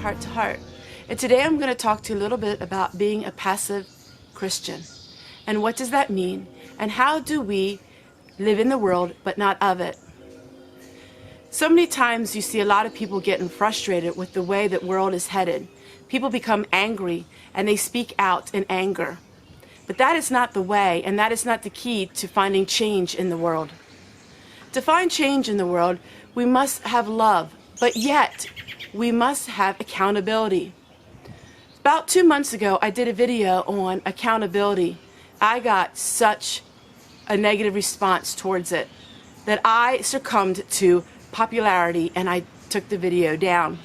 Heart to Heart. And today I'm going to talk to you a little bit about being a passive Christian. And what does that mean? And how do we live in the world but not of it? So many times you see a lot of people getting frustrated with the way that world is headed. People become angry and they speak out in anger. But that is not the way, and that is not the key to finding change in the world. To find change in the world, we must have love, but yet we must have accountability. About 2 months ago, I did a video on accountability. I got such a negative response towards it that I succumbed to popularity and I took the video down.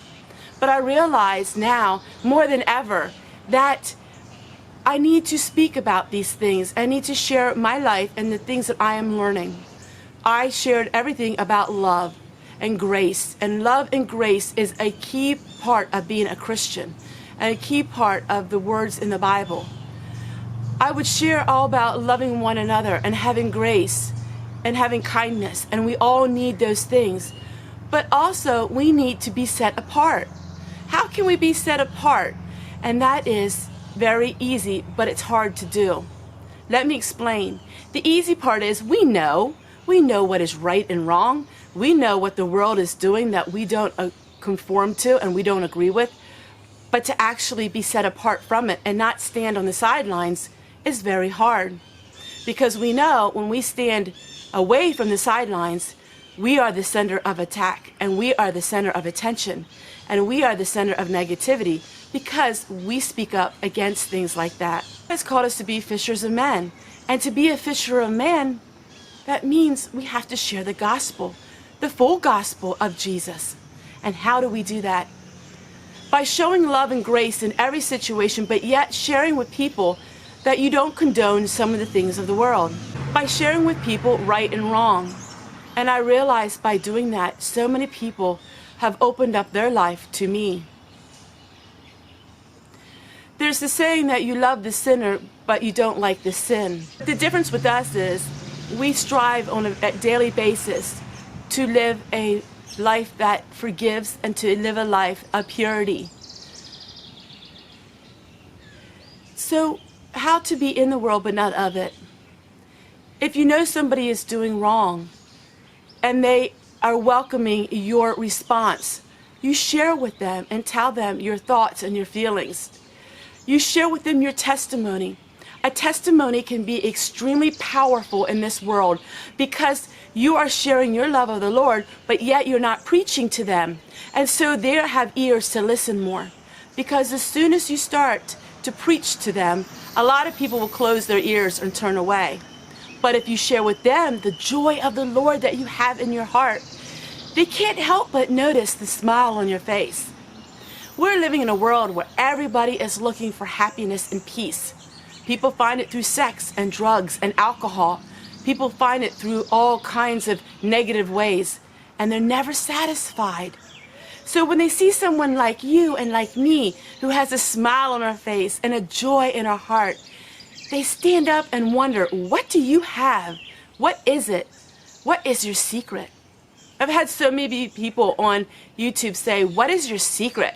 But I realize now, more than ever, that I need to speak about these things. I need to share my life and the things that I am learning. I shared everything about love and grace. And love and grace is a key part of being a Christian and a key part of the words in the Bible. I would share all about loving one another and having grace and having kindness. And we all need those things. But also we need to be set apart. How can we be set apart? And that is very easy, but it's hard to do. Let me explain. The easy part is we know what is right and wrong. We know what the world is doing that we don't conform to and we don't agree with. But to actually be set apart from it and not stand on the sidelines is very hard. Because we know when we stand away from the sidelines, we are the center of attack and we are the center of attention and we are the center of negativity because we speak up against things like that. It's called us to be fishers of men. And to be a fisher of men, that means we have to share the gospel, the full gospel of Jesus. And how do we do that? By showing love and grace in every situation, but yet sharing with people that you don't condone some of the things of the world. By sharing with people right and wrong. And I realized by doing that, so many people have opened up their life to me. There's the saying that you love the sinner, but you don't like the sin. The difference with us is we strive on a daily basis to live a life that forgives and to live a life of purity. So, how to be in the world but not of it? If you know somebody is doing wrong and they are welcoming your response, you share with them and tell them your thoughts and your feelings. You share with them your testimony. A testimony can be extremely powerful in this world because you are sharing your love of the Lord, but yet you're not preaching to them. And so they have ears to listen more. Because as soon as you start to preach to them, a lot of people will close their ears and turn away. But if you share with them the joy of the Lord that you have in your heart, they can't help but notice the smile on your face. We're living in a world where everybody is looking for happiness and peace. People find it through sex and drugs and alcohol. People find it through all kinds of negative ways, and they're never satisfied. So when they see someone like you and like me who has a smile on our face and a joy in our heart, they stand up and wonder, what do you have? What is it? What is your secret? I've had so many people on YouTube say, what is your secret?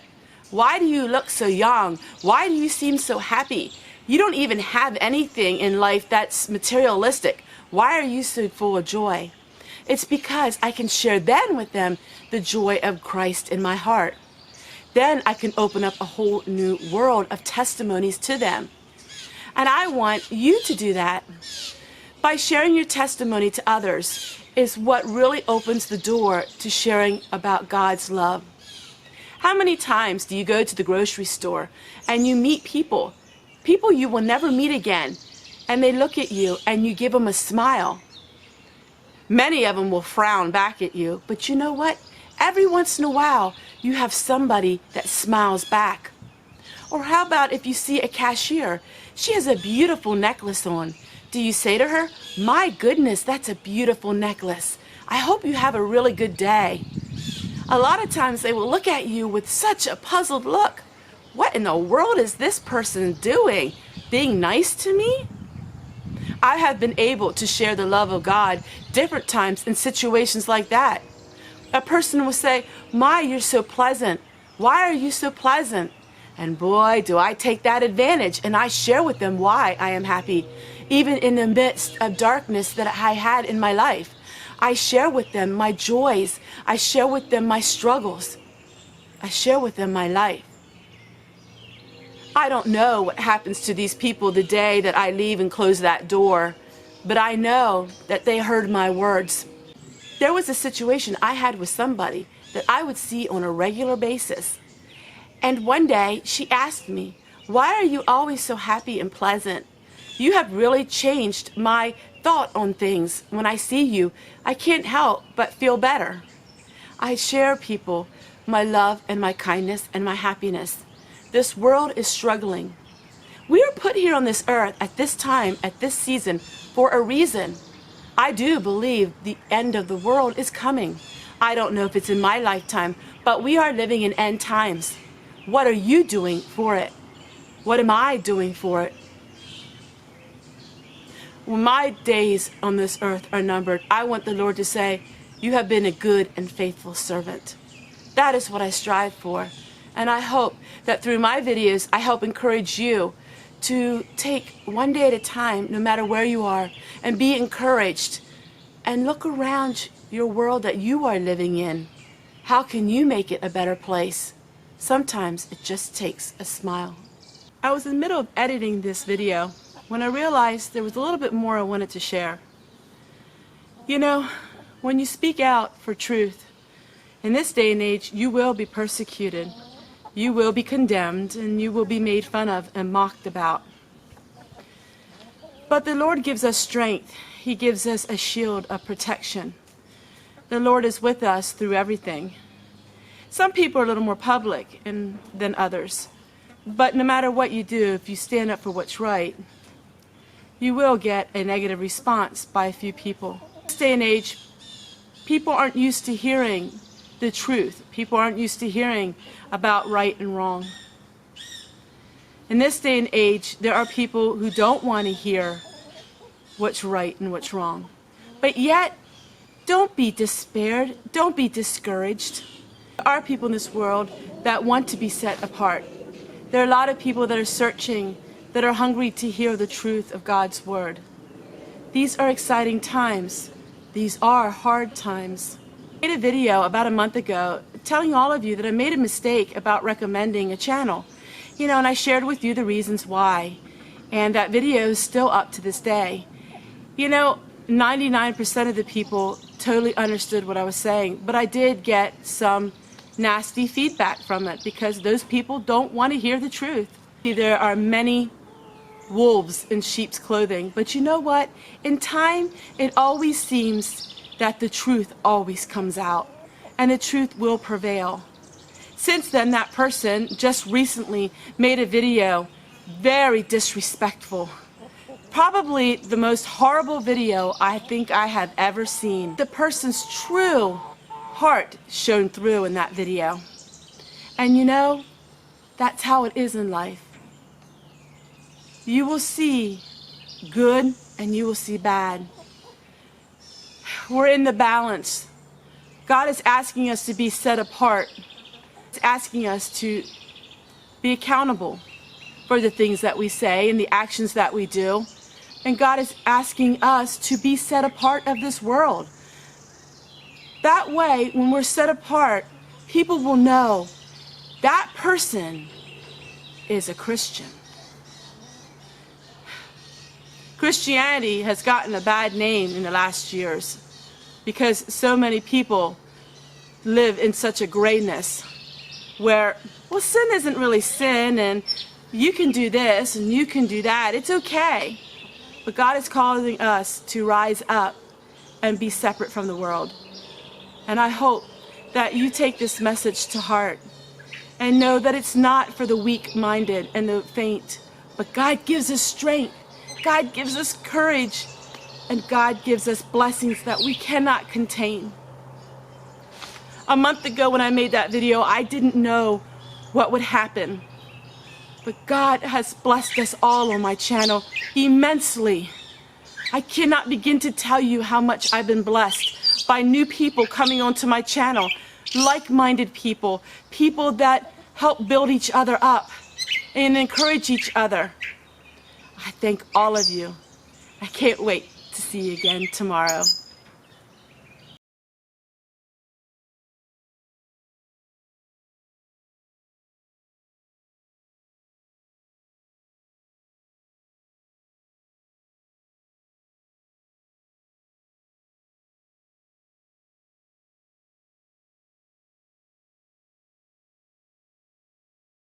Why do you look so young? Why do you seem so happy? You don't even have anything in life that's materialistic. Why are you so full of joy? It's because I can share then with them the joy of Christ in my heart. Then I can open up a whole new world of testimonies to them. And I want you to do that. By sharing your testimony to others is what really opens the door to sharing about God's love. How many times do you go to the grocery store and you meet people you will never meet again, and they look at you and you give them a smile? Many of them will frown back at you, but you know what? Every once in a while, you have somebody that smiles back. Or how about if you see a cashier? She has a beautiful necklace on. Do you say to her, my goodness, that's a beautiful necklace. I hope you have a really good day. A lot of times they will look at you with such a puzzled look. What in the world is this person doing? Being nice to me? I have been able to share the love of God different times in situations like that. A person will say, my, you're so pleasant. Why are you so pleasant? And boy, do I take that advantage, and I share with them why I am happy, even in the midst of darkness that I had in my life. I share with them my joys. I share with them my struggles. I share with them my life. I don't know what happens to these people the day that I leave and close that door, but I know that they heard my words. There was a situation I had with somebody that I would see on a regular basis. And one day she asked me, "Why are you always so happy and pleasant? You have really changed my thought on things. When I see you, I can't help but feel better." I share people my love and my kindness and my happiness. This world is struggling. We are put here on this earth at this time, at this season, for a reason. I do believe the end of the world is coming. I don't know if it's in my lifetime, but we are living in end times. What are you doing for it? What am I doing for it? When my days on this earth are numbered, I want the Lord to say, "You have been a good and faithful servant." That is what I strive for. And I hope that through my videos, I help encourage you to take one day at a time, no matter where you are, and be encouraged. And look around your world that you are living in. How can you make it a better place? Sometimes it just takes a smile. I was in the middle of editing this video when I realized there was a little bit more I wanted to share. You know, when you speak out for truth, in this day and age, you will be persecuted. You will be condemned, and you will be made fun of and mocked about. But the Lord gives us strength. He gives us a shield of protection. The Lord is with us through everything. Some people are a little more public than others. But no matter what you do, if you stand up for what's right, you will get a negative response by a few people. In this day and age, people aren't used to hearing the truth. People aren't used to hearing about right and wrong. In this day and age, there are people who don't want to hear what's right and what's wrong. But yet, don't be despaired. Don't be discouraged. There are people in this world that want to be set apart. There are a lot of people that are searching, that are hungry to hear the truth of God's word. These are exciting times. These are hard times. I made a video about a month ago telling all of you that I made a mistake about recommending a channel. You know, and I shared with you the reasons why. And that video is still up to this day. You know, 99% of the people totally understood what I was saying, but I did get some nasty feedback from it because those people don't want to hear the truth. There are many wolves in sheep's clothing, but you know what? In time, it always seems that the truth always comes out, and the truth will prevail. Since then, that person just recently made a video very disrespectful. Probably the most horrible video I think I have ever seen. The person's true heart shone through in that video. And you know, that's how it is in life. You will see good and you will see bad. We're in the balance. God is asking us to be set apart. He's asking us to be accountable for the things that we say and the actions that we do. And God is asking us to be set apart of this world. That way, when we're set apart, people will know that person is a Christian. Christianity has gotten a bad name in the last years because so many people live in such a grayness where, well, sin isn't really sin, and you can do this and you can do that. It's okay. But God is calling us to rise up and be separate from the world. And I hope that you take this message to heart and know that it's not for the weak-minded and the faint, but God gives us strength. God gives us courage, and God gives us blessings that we cannot contain. A month ago when I made that video, I didn't know what would happen. But God has blessed us all on my channel immensely. I cannot begin to tell you how much I've been blessed by new people coming onto my channel, like-minded people, people that help build each other up and encourage each other. I thank all of you. I can't wait to see you again tomorrow.